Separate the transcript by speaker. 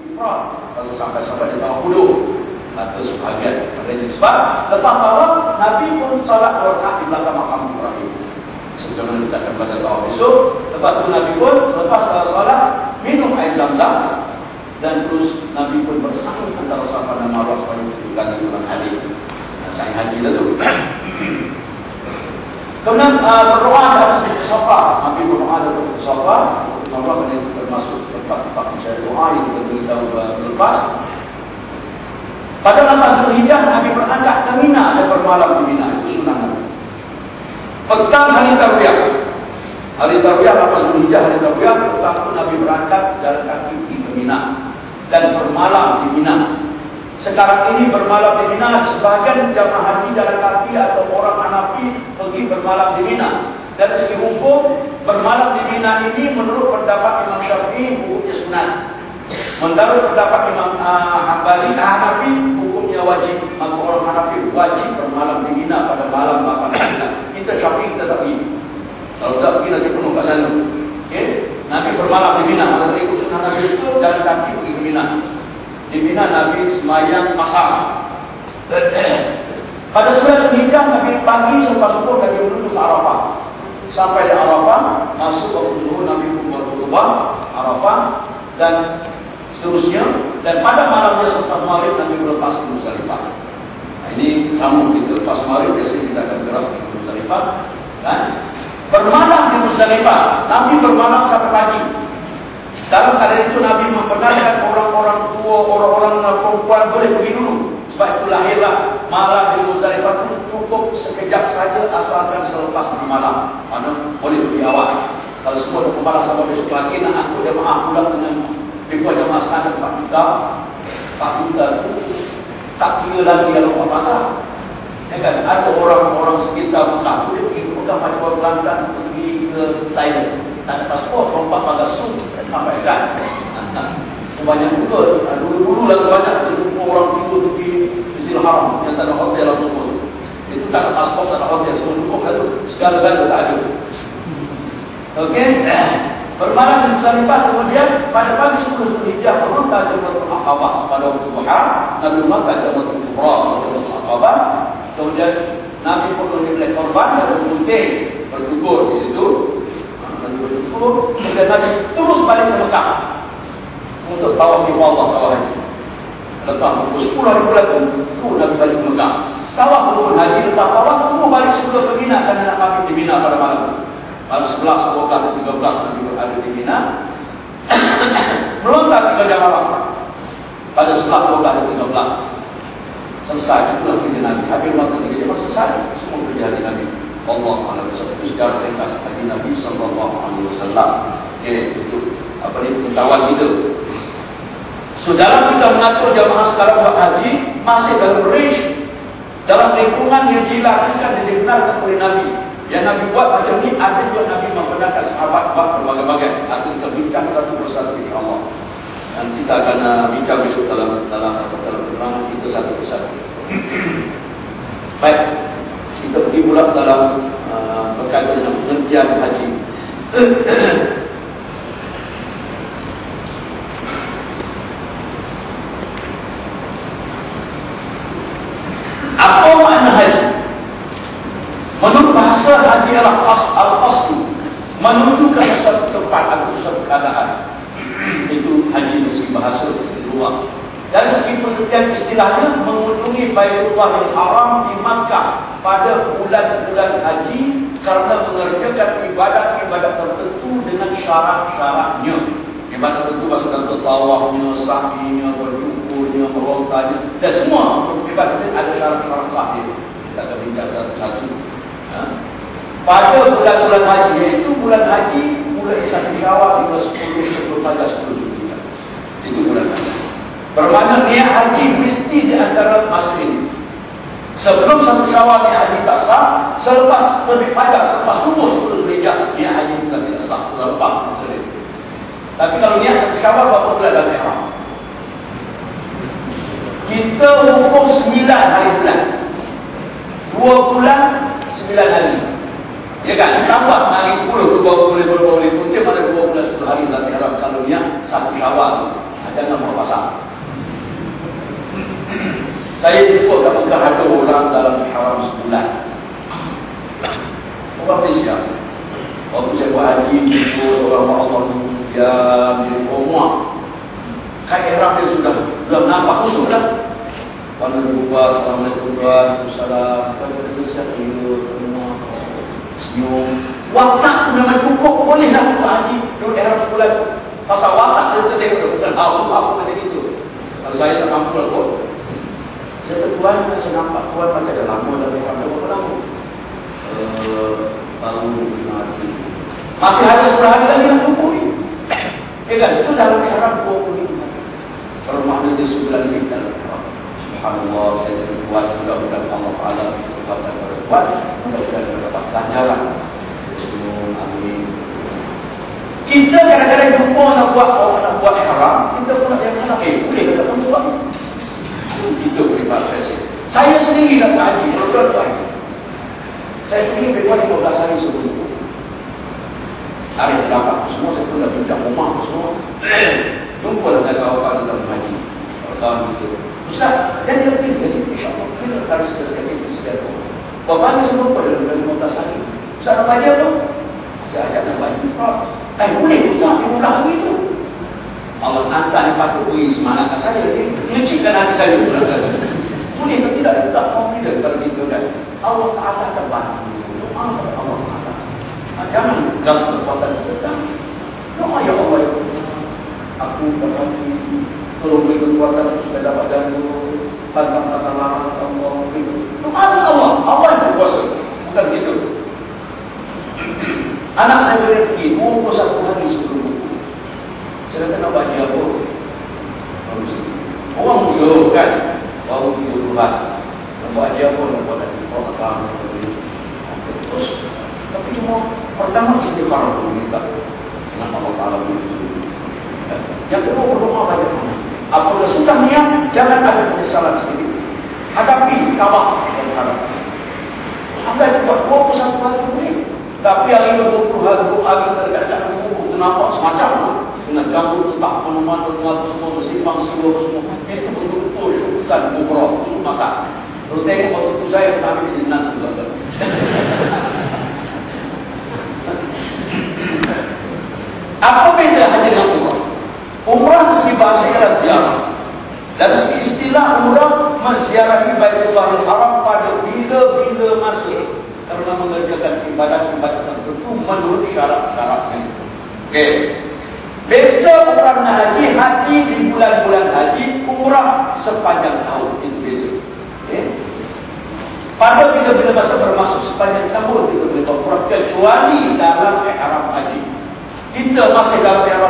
Speaker 1: ifrat. Kalau sampai di tawaf kudum atau sebahagian. Sebab lepas tawaf Nabi pun salat 2 rakaat di belakang makam Ibrahim. Sebagaimana kita akan baca tawaf besok. Lepas tu Nabi pun lepas salat minum air Zam-Zam dan terus Nabi pun bersama antara Safa dan Marwah sepanjang 7 kali dalam hadis. Saya haji tu. Kemudian berdoa di atas bukit Safa. Nabi berdoa di bukit Safa. Allah termasuk tempat-tempat saya doa yang kita beritahu lepas. Pada 18 Zulhijjah Nabi berangkat ke Mina dan bermalam di Mina. Itu sunnah Nabi. Petang hari Tarwiyah. Hari Tarwiyah 18 Zulhijjah hari Tarwiyah, petang pun Nabi berangkat jalan kaki pergi ke Mina dan bermalam di Mina. Sekarang ini bermalam di Mina, sebahagian jamaah haji jalan kaki atau orang Hanafi pergi bermalam di Mina. Dan segi hukum bermalam di Mina ini menurut pendapat Imam Syafi'i hukumnya sunat. Menurut pendapat Imam Hanafi hukumnya wajib. Maka orang Hanafi wajib bermalam di Mina pada malam 8 Mina. Kita Syafi'i kita tak pergi. Kalau tak pergi nanti penuh kat sana. Okay? Nabi bermalam di Mina. Maka ikut sunnah Nabi itu jalan kaki pergi ke Mina. Di Mina Nabi semayang masam. Pada 9 Zulhijjah Nabi pagi selepas subuh Nabi menuju ke Arafah. Sampai di Arafah, masuk waktu zuhur Nabi pun berkhutbah Arafah dan seterusnya. Dan pada malamnya selepas maghrib Nabi berlepas ke Muzdalifah. Nah, ini sambung kita lepas maghrib biasanya kita akan gerak ke Muzdalifah. Dan bermalam di Muzdalifah, Nabi bermalam sampai pagi. Dalam keadaan itu Nabi membenarkan orang-orang tua, orang-orang perempuan boleh pergi dulu. Sebab itu lahirlah malam di Muzdalifah itu cukup sekejap saja asalkan selepas malam. Mana boleh pergi awal. Kalau semua dah malam sampai besok pagi, nak aku jemaah pulang dengan ribuan jemaah sekalian 4 juta. 4 juta itu tak kira lagi kalau apa-apa. Ya kan? Ada orang-orang sekitar Mekah tu dia pergi ke Mekah macam orang Kelantan pergi ke Thailand. Tak ada pasport, rompak pagar sun sampai kan. Banyak juga. Dulu-dulu lah banyak orang tidur di Masjidil Haram yang tak ada hotel atau semua. Itu tak ada pasport, tak ada hotel, semua cukup lah tu. Segala-gala tak ada. Okey. Bermalam di Muzdalifah, kemudian pada pagi 10 Zulhijjah melontar Jamratul Aqabah pada waktu duha. Nabi melontar Jamratul Kubra pada waktu Aqabah. Kemudian Nabi pun menyembelih korban dan bergunting bercukur di situ. Nabi bercukur. Kemudian Nabi terus balik ke Mekah untuk tawaf ifadah tawaf haji. Lepas pukul 10 hari bulan tu Nabi balik ke Mekah. Tawaf pun haji, lepas tawaf terus balik sebelum ke Mina kerana nak pamit di Mina pada malam tu. Pada 11, 12 dan 13 Nabi berada di Mina. Melontar ke Jamrah pada 11, 12 dan 13. Selesai itulah kerja Nabi. Habis melontar ke Jamrah selesai semua kerja hari Nabi. Allah Alaihi Wasallam. Itu sejarah ringkas bagi Nabi Sallallahu Alaihi Wasallam. Okey, itu apa ni pengetahuan kita. So dalam kita mengatur jamaah sekarang buat haji masih dalam range, dalam lingkungan yang dilakukan dan dibenarkan oleh Nabi. Yang Nabi buat macam ni, ada juga Nabi membenarkan sahabat buat berbagai-bagai. Nanti kita bincang satu persatu insya-Allah. Dan kita akan bincang besok dalam penerangan kita satu persatu. Baik, kita pergi pula dalam berkaitan dengan pengertian haji. Apa makna haji? Menurut bahasa haji adalah al-qasdu, menuju ke sesuatu tempat atau sesuatu keadaan. Itu haji dari segi bahasa luar. Dari segi pengertian istilahnya, mengunjungi Baitullah Haram di Makkah pada bulan-bulan haji karena mengerjakan ibadat-ibadat tertentu dengan syarat-syaratnya. Ibadat tertentu maksudnya tawafnya, sa'inya, bercukurnya, merontanya, dan semua ibadat itu ada syarat-syarat sahih. Kita akan bincang satu-satu. Pada bulan-bulan haji, iaitu bulan haji mulai 1 Syawal hingga 10 Zulhijjah. Itu bulan haji. Bermakna niat haji mesti di antara masa ini. Sebelum 1 Syawal niat haji tak sah, selepas terbit fajar, selepas subuh 10 Zulhijjah niat haji juga tidak sah. Lepas masa ini. Tapi kalau niat 1 Syawal berapa bulan dalam ihram? Kita hukum 9 hari bulan. 2 bulan 9 hari. Ya kan? Tambah hari 10 tu baru boleh punca pada 2 bulan 10 hari dalam ihram kalau niat 1 Syawal. Jangan mau pasang. Saya jumpa kat Mekah ada orang dalam ihram sebulan. Orang Malaysia. Waktu saya buat haji, itu seorang Allah yang di rumah. Kan ihram dia sudah belum nampak khusus dah. Pada jumpa, Assalamualaikum Tuhan, Assalamualaikum. Pada Malaysia hidup rumah, senyum. Watak tu memang cukup, bolehlah buat haji duduk ihram sebulan. Pasal watak kita tengok bukan apa macam itu. Kalau saya tak mampu pun. Saya Tuhan, saya nampak Tuhan macam dah lama dah ihram berapa lama? Baru 5 hari. Masih ada 10 hari lagi nak tunggu ni. Ya kan? Sudah dalam ihram 25 hari. Kalau makna dia 9 hari dalam ihram. Subhanallah, saya jadi Tuhan mudah-mudahan Allah Ta'ala berkata kepada Tuhan, mudah-mudahan mendapat ganjaran. Amin. Kita kadang-kadang jumpa nak buat ihram, kita pun nak yang boleh ke tak buat? Kita beri pasal. Saya sendiri nak buat haji, betul buat haji. Saya pergi berbuat 15 hari sebelum itu. Hari dapat semua, saya pun dah bincang rumah semua. Jumpa dengan kawan-kawan dalam haji. Kawan-kawan itu, Ustaz, jadi lebih, jadi insyaAllah kita harus sekali sekali. Bapak semua pada 15 hari. Ustaz nak baca tu? Saya ajak nak baca. Boleh Ustaz, dia murah begitu. Allah hantar yang patut beri semangat kat saya. Dia mencipkan hati saya. Boleh ke tidak? Tak tahu tidak kalau kita dah. Allah Ta'ala akan bantu. Doa kepada Allah Ta'ala. Jangan gas kekuatan kita. Doa ya Allah. Aku berhati. Tolong beri kekuatan supaya dapat jantung. Pantang-pantang larang Allah. Doa kepada Allah. Allah yang berkuasa. Bukan begitu. Anak saya boleh pergi 21 hari sebelum itu. Saya kata nak baca apa? Bagus. Orang muda kan? Baru 30 hari. Nak baca apa? Nak buat lagi. Orang akan terus. Tapi cuma pertama istighfar dulu kita. Dengan Allah Ta'ala begitu. Yang kedua berdoa banyak. Apabila sudah niat, jangan ada penyesalan sedikit. Hadapi tawak yang harapkan. Anda buat 21 hari boleh. Tapi yang 20 hari kadang-kadang itu nampak semacam dengan jambu entah peneman dengan semua bersimpang siwa semua itu betul-betul syuksan umrah itu masak. Kalau tengok waktu itu saya kami di nanti juga. Apa beza haji dengan umrah? Umrah mesti bahasa ialah ziarah. Dari segi istilah umrah menziarahi Baitullahil Haram pada bila-bila masa. Karena mengerjakan ibadat-ibadat tertentu menurut syarat-syaratnya. Okey. Beza umrah dan haji di bulan-bulan haji, umrah sepanjang tahun. Itu beza. Okey. Pada bila-bila masa bermasuk sepanjang tahun kita boleh umrah kecuali dalam ihram haji. Kita masih dalam ihram